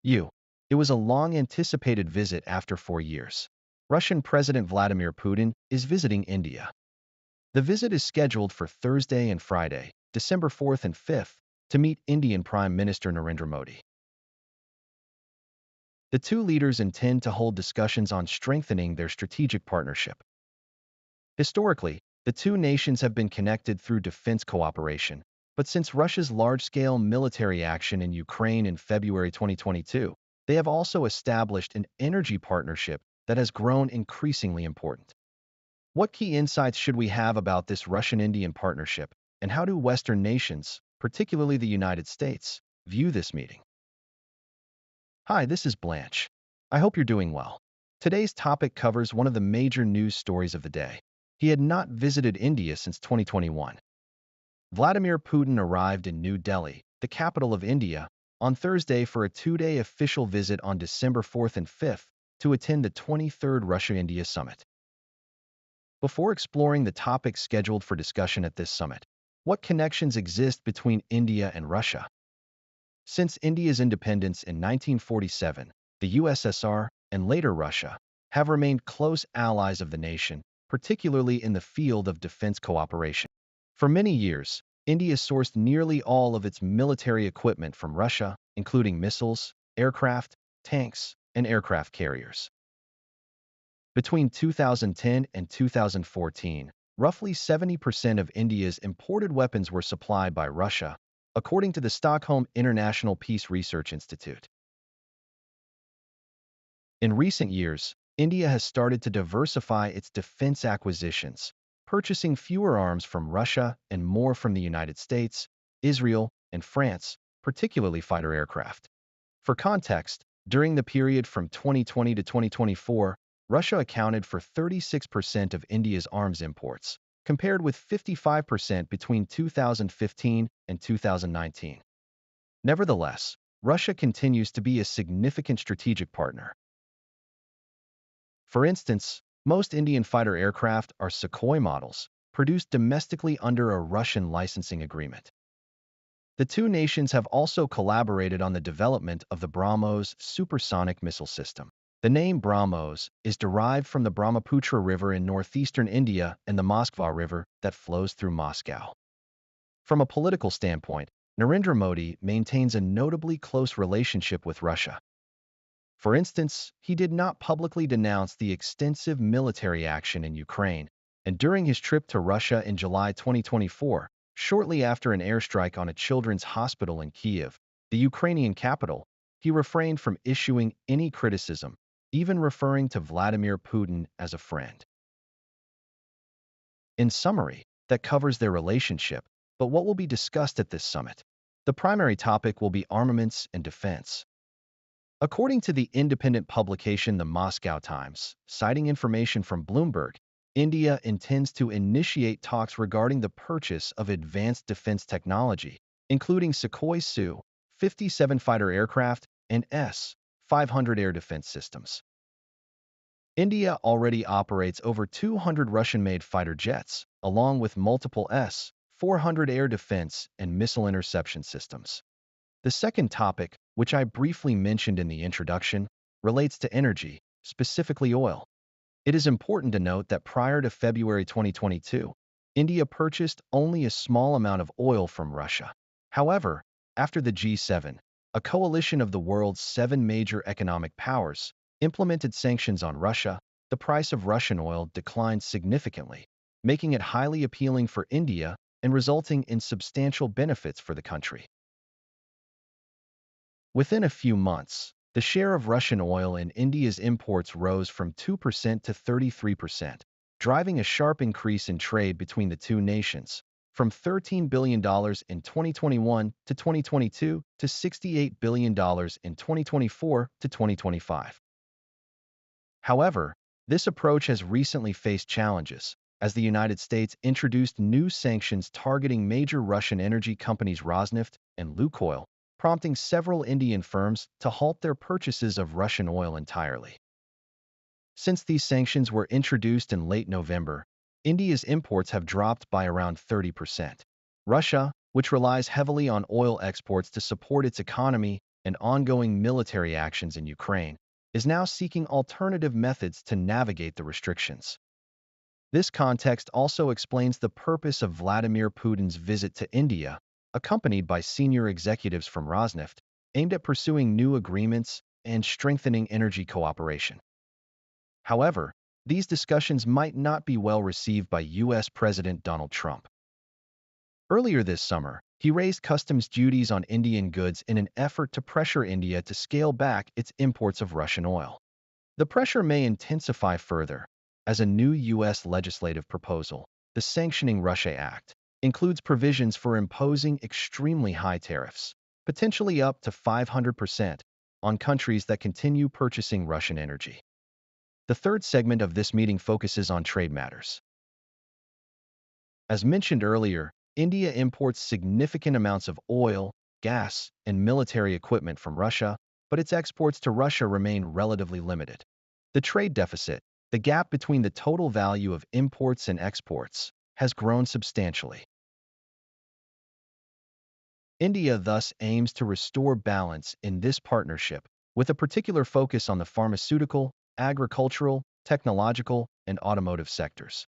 You. It was a long-anticipated visit after 4 years. Russian President Vladimir Putin is visiting India. The visit is scheduled for Thursday and Friday, December 4th and 5th, to meet Indian Prime Minister Narendra Modi. The two leaders intend to hold discussions on strengthening their strategic partnership. Historically, the two nations have been connected through defense cooperation, but since Russia's large-scale military action in Ukraine in February 2022, they have also established an energy partnership that has grown increasingly important. What key insights should we have about this Russian-Indian partnership, and how do Western nations, particularly the United States, view this meeting? Hi, this is Blanche. I hope you're doing well. Today's topic covers one of the major news stories of the day. He had not visited India since 2021. Vladimir Putin arrived in New Delhi, the capital of India, on Thursday for a two-day official visit on December 4th and 5th to attend the 23rd Russia-India Summit. Before exploring the topics scheduled for discussion at this summit, what connections exist between India and Russia? Since India's independence in 1947, the USSR, and later Russia, have remained close allies of the nation, particularly in the field of defense cooperation. For many years, India sourced nearly all of its military equipment from Russia, including missiles, aircraft, tanks, and aircraft carriers. Between 2010 and 2014, roughly 70% of India's imported weapons were supplied by Russia, according to the Stockholm International Peace Research Institute. In recent years, India has started to diversify its defense acquisitions, purchasing fewer arms from Russia and more from the United States, Israel, and France, particularly fighter aircraft. For context, during the period from 2020 to 2024, Russia accounted for 36% of India's arms imports, compared with 55% between 2015 and 2019. Nevertheless, Russia continues to be a significant strategic partner. For instance, most Indian fighter aircraft are Sukhoi models, produced domestically under a Russian licensing agreement. The two nations have also collaborated on the development of the BrahMos supersonic missile system. The name BrahMos is derived from the Brahmaputra River in northeastern India and the Moskva River that flows through Moscow. From a political standpoint, Narendra Modi maintains a notably close relationship with Russia. For instance, he did not publicly denounce the extensive military action in Ukraine, and during his trip to Russia in July 2024, shortly after an airstrike on a children's hospital in Kyiv, the Ukrainian capital, he refrained from issuing any criticism, even referring to Vladimir Putin as a friend. In summary, that covers their relationship, but what will be discussed at this summit? The primary topic will be armaments and defense. According to the independent publication The Moscow Times, citing information from Bloomberg, India intends to initiate talks regarding the purchase of advanced defense technology, including Sukhoi Su-57 fighter aircraft and S-500 air defense systems. India already operates over 200 Russian-made fighter jets, along with multiple S-400 air defense and missile interception systems. The second topic, which I briefly mentioned in the introduction, relates to energy, specifically oil. It is important to note that prior to February 2022, India purchased only a small amount of oil from Russia. However, after the G7, a coalition of the world's 7 major economic powers, implemented sanctions on Russia, the price of Russian oil declined significantly, making it highly appealing for India and resulting in substantial benefits for the country. Within a few months, the share of Russian oil in India's imports rose from 2% to 33%, driving a sharp increase in trade between the two nations, from $13 billion in 2021 to 2022 to $68 billion in 2024 to 2025. However, this approach has recently faced challenges, as the United States introduced new sanctions targeting major Russian energy companies Rosneft and Lukoil, prompting several Indian firms to halt their purchases of Russian oil entirely. Since these sanctions were introduced in late November, India's imports have dropped by around 30%. Russia, which relies heavily on oil exports to support its economy, and ongoing military actions in Ukraine, is now seeking alternative methods to navigate the restrictions. This context also explains the purpose of Vladimir Putin's visit to India, accompanied by senior executives from Rosneft, aimed at pursuing new agreements and strengthening energy cooperation. However, these discussions might not be well received by U.S. President Donald Trump. Earlier this summer, he raised customs duties on Indian goods in an effort to pressure India to scale back its imports of Russian oil. The pressure may intensify further, as a new U.S. legislative proposal, the Sanctioning Russia Act, includes provisions for imposing extremely high tariffs, potentially up to 500%, on countries that continue purchasing Russian energy. The third segment of this meeting focuses on trade matters. As mentioned earlier, India imports significant amounts of oil, gas, and military equipment from Russia, but its exports to Russia remain relatively limited. The trade deficit, the gap between the total value of imports and exports, has grown substantially. India thus aims to restore balance in this partnership, with a particular focus on the pharmaceutical, agricultural, technological, and automotive sectors.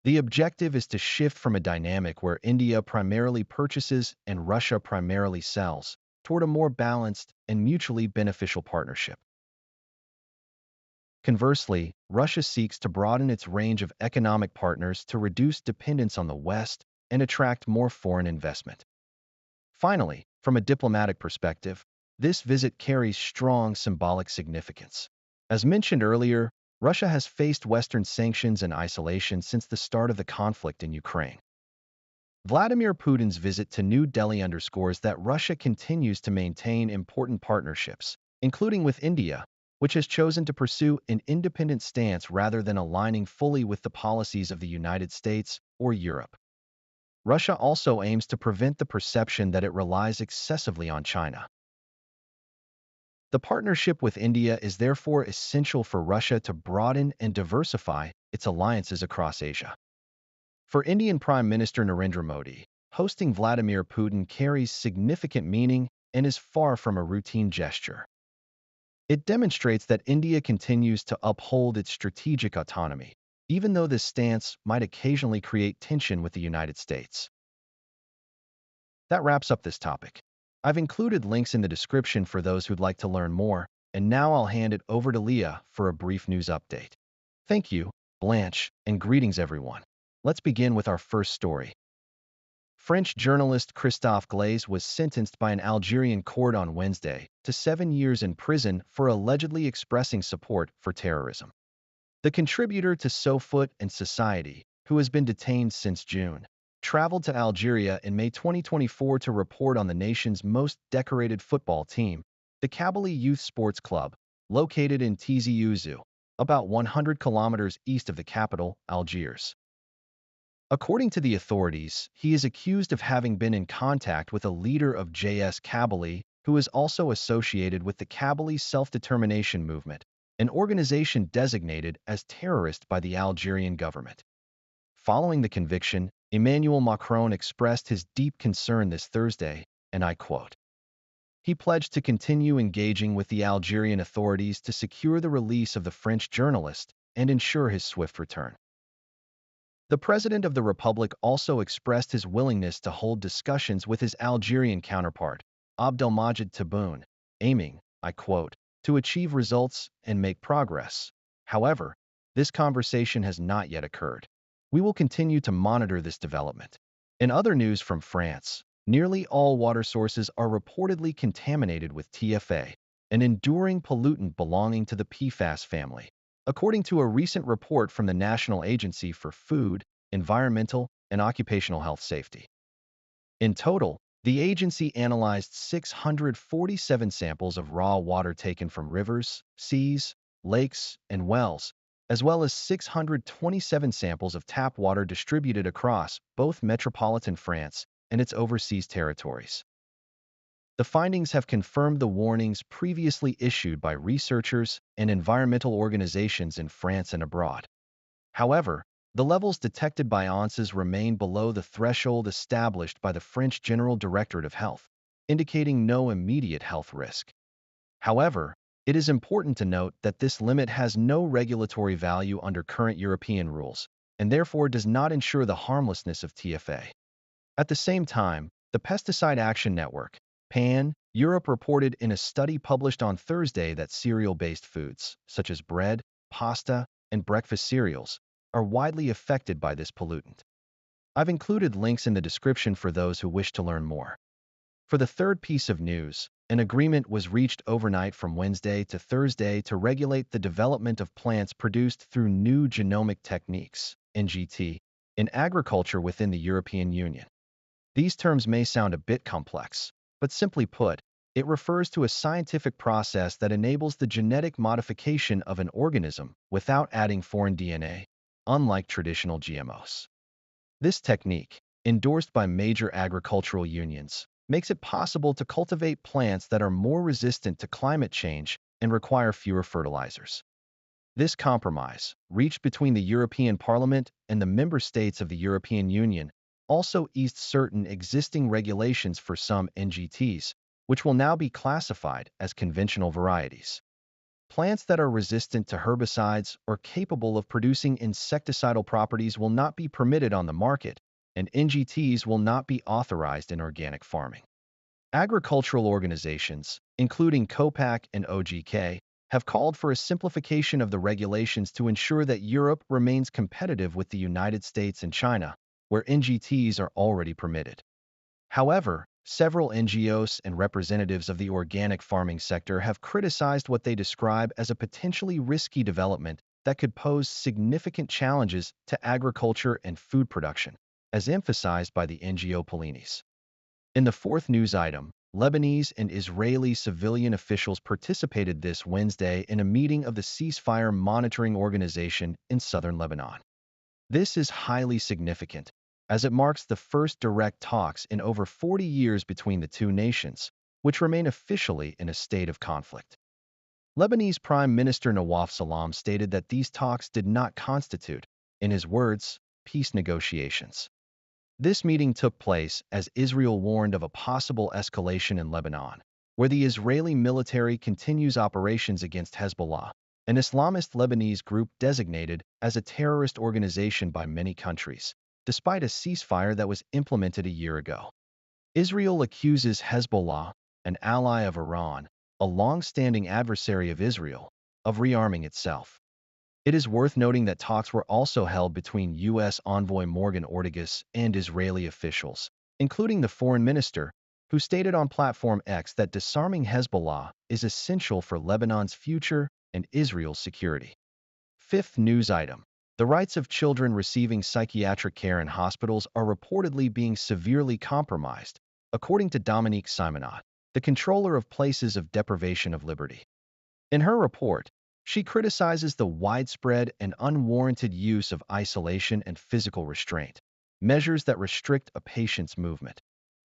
The objective is to shift from a dynamic where India primarily purchases and Russia primarily sells, toward a more balanced and mutually beneficial partnership. Conversely, Russia seeks to broaden its range of economic partners to reduce dependence on the West and attract more foreign investment. Finally, from a diplomatic perspective, this visit carries strong symbolic significance. As mentioned earlier, Russia has faced Western sanctions and isolation since the start of the conflict in Ukraine. Vladimir Putin's visit to New Delhi underscores that Russia continues to maintain important partnerships, including with India, which has chosen to pursue an independent stance rather than aligning fully with the policies of the United States or Europe. Russia also aims to prevent the perception that it relies excessively on China. The partnership with India is therefore essential for Russia to broaden and diversify its alliances across Asia. For Indian Prime Minister Narendra Modi, hosting Vladimir Putin carries significant meaning and is far from a routine gesture. It demonstrates that India continues to uphold its strategic autonomy, even though this stance might occasionally create tension with the United States. That wraps up this topic. I've included links in the description for those who'd like to learn more, and now I'll hand it over to Leah for a brief news update. Thank you, Blanche, and greetings everyone. Let's begin with our first story. French journalist Christophe Glaise was sentenced by an Algerian court on Wednesday to 7 years in prison for allegedly expressing support for terrorism. The contributor to SoFoot and Society, who has been detained since June, traveled to Algeria in May 2024 to report on the nation's most decorated football team, the Kabylie Youth Sports Club, located in Tizi Ouzou, about 100 kilometers east of the capital, Algiers. According to the authorities, he is accused of having been in contact with a leader of JS Kabylie, who is also associated with the Kabylie Self-Determination Movement, an organization designated as terrorist by the Algerian government. Following the conviction, Emmanuel Macron expressed his deep concern this Thursday, and I quote, he pledged to continue engaging with the Algerian authorities to secure the release of the French journalist and ensure his swift return. The President of the Republic also expressed his willingness to hold discussions with his Algerian counterpart, Abdelmajid Tebboune, aiming, I quote, to achieve results and make progress. However, this conversation has not yet occurred. We will continue to monitor this development. In other news from France, nearly all water sources are reportedly contaminated with TFA, an enduring pollutant belonging to the PFAS family, according to a recent report from the National Agency for Food, Environmental, and Occupational Health Safety. In total, the agency analyzed 647 samples of raw water taken from rivers, seas, lakes, and wells, as well as 627 samples of tap water distributed across both metropolitan France and its overseas territories. The findings have confirmed the warnings previously issued by researchers and environmental organizations in France and abroad. However, the levels detected by ANSES remain below the threshold established by the French General Directorate of Health, indicating no immediate health risk. However, it is important to note that this limit has no regulatory value under current European rules, and therefore does not ensure the harmlessness of TFA. At the same time, the Pesticide Action Network, PAN, Europe reported in a study published on Thursday that cereal-based foods, such as bread, pasta, and breakfast cereals, are widely affected by this pollutant. I've included links in the description for those who wish to learn more. For the third piece of news, an agreement was reached overnight from Wednesday to Thursday to regulate the development of plants produced through new genomic techniques, NGT, in agriculture within the European Union. These terms may sound a bit complex, but simply put, it refers to a scientific process that enables the genetic modification of an organism without adding foreign DNA, unlike traditional GMOs. This technique, endorsed by major agricultural unions, makes it possible to cultivate plants that are more resistant to climate change and require fewer fertilizers. This compromise, reached between the European Parliament and the member states of the European Union, also eased certain existing regulations for some NGTs, which will now be classified as conventional varieties. Plants that are resistant to herbicides or capable of producing insecticidal properties will not be permitted on the market, and NGTs will not be authorized in organic farming. Agricultural organizations, including COPAC and OGK, have called for a simplification of the regulations to ensure that Europe remains competitive with the United States and China, where NGTs are already permitted. However, several NGOs and representatives of the organic farming sector have criticized what they describe as a potentially risky development that could pose significant challenges to agriculture and food production, as emphasized by the NGO Polinis. In the fourth news item, Lebanese and Israeli civilian officials participated this Wednesday in a meeting of the Ceasefire Monitoring Organization in southern Lebanon. This is highly significant, as it marks the first direct talks in over 40 years between the two nations, which remain officially in a state of conflict. Lebanese Prime Minister Nawaf Salam stated that these talks did not constitute, in his words, peace negotiations. This meeting took place as Israel warned of a possible escalation in Lebanon, where the Israeli military continues operations against Hezbollah, an Islamist Lebanese group designated as a terrorist organization by many countries, despite a ceasefire that was implemented a year ago. Israel accuses Hezbollah, an ally of Iran, a long-standing adversary of Israel, of rearming itself. It is worth noting that talks were also held between U.S. envoy Morgan Ortagus and Israeli officials, including the foreign minister, who stated on Platform X that disarming Hezbollah is essential for Lebanon's future and Israel's security. Fifth news item. The rights of children receiving psychiatric care in hospitals are reportedly being severely compromised, according to Dominique Simonot, the controller of places of deprivation of liberty. In her report, she criticizes the widespread and unwarranted use of isolation and physical restraint, measures that restrict a patient's movement.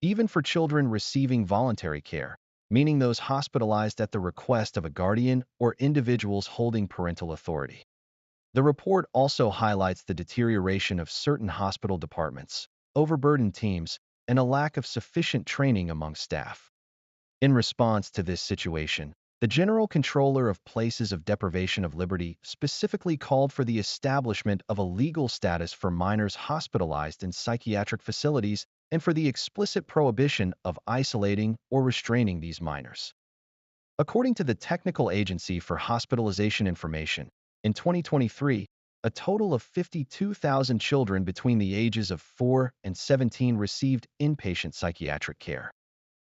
Even for children receiving voluntary care, meaning those hospitalized at the request of a guardian or individuals holding parental authority. The report also highlights the deterioration of certain hospital departments, overburdened teams, and a lack of sufficient training among staff. In response to this situation, the General Controller of Places of Deprivation of Liberty specifically called for the establishment of a legal status for minors hospitalized in psychiatric facilities and for the explicit prohibition of isolating or restraining these minors. According to the Technical Agency for Hospitalization Information, in 2023, a total of 52,000 children between the ages of 4 and 17 received inpatient psychiatric care.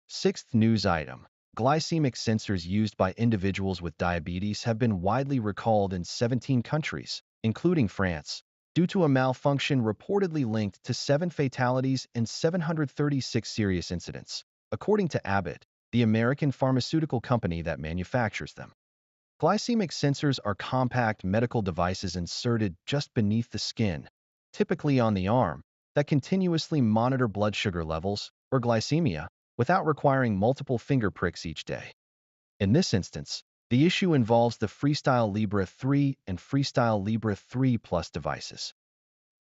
Sixth news item. Glycemic sensors used by individuals with diabetes have been widely recalled in 17 countries, including France, due to a malfunction reportedly linked to 7 fatalities and 736 serious incidents, according to Abbott, the American pharmaceutical company that manufactures them. Glycemic sensors are compact medical devices inserted just beneath the skin, typically on the arm, that continuously monitor blood sugar levels, or glycemia, without requiring multiple finger pricks each day. In this instance, the issue involves the Freestyle Libre 3 and Freestyle Libre 3 Plus devices.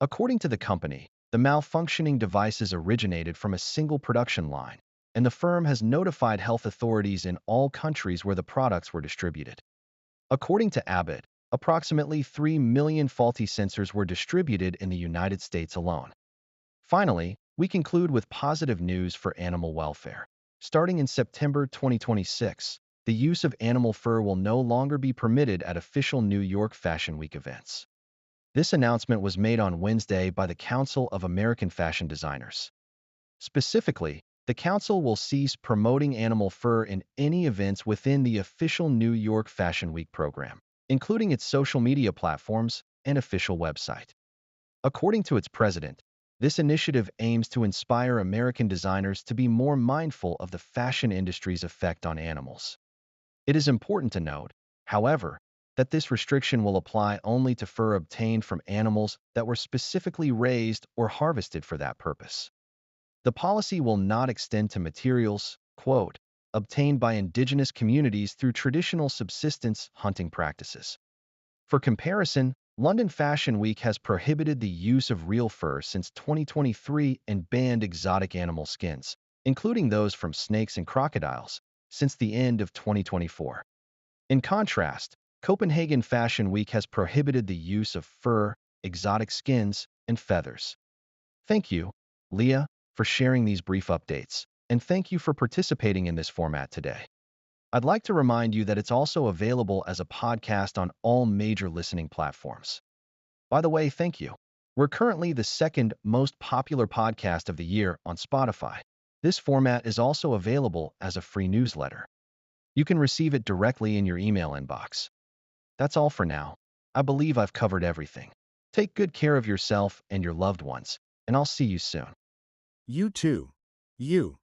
According to the company, the malfunctioning devices originated from a single production line, and the firm has notified health authorities in all countries where the products were distributed. According to Abbott, approximately 3 million faulty sensors were distributed in the United States alone. Finally, we conclude with positive news for animal welfare. Starting in September 2026, the use of animal fur will no longer be permitted at official New York Fashion Week events. This announcement was made on Wednesday by the Council of American Fashion Designers. Specifically, the council will cease promoting animal fur in any events within the official New York Fashion Week program, including its social media platforms and official website. According to its president, this initiative aims to inspire American designers to be more mindful of the fashion industry's effect on animals. It is important to note, however, that this restriction will apply only to fur obtained from animals that were specifically raised or harvested for that purpose. The policy will not extend to materials, quote, obtained by indigenous communities through traditional subsistence hunting practices. For comparison, London Fashion Week has prohibited the use of real fur since 2023 and banned exotic animal skins, including those from snakes and crocodiles, since the end of 2024. In contrast, Copenhagen Fashion Week has prohibited the use of fur, exotic skins, and feathers. Thank you, Leah, for sharing these brief updates, and thank you for participating in this format today. I'd like to remind you that it's also available as a podcast on all major listening platforms. By the way, thank you. We're currently the second most popular podcast of the year on Spotify. This format is also available as a free newsletter. You can receive it directly in your email inbox. That's all for now. I believe I've covered everything. Take good care of yourself and your loved ones, and I'll see you soon. You too. You.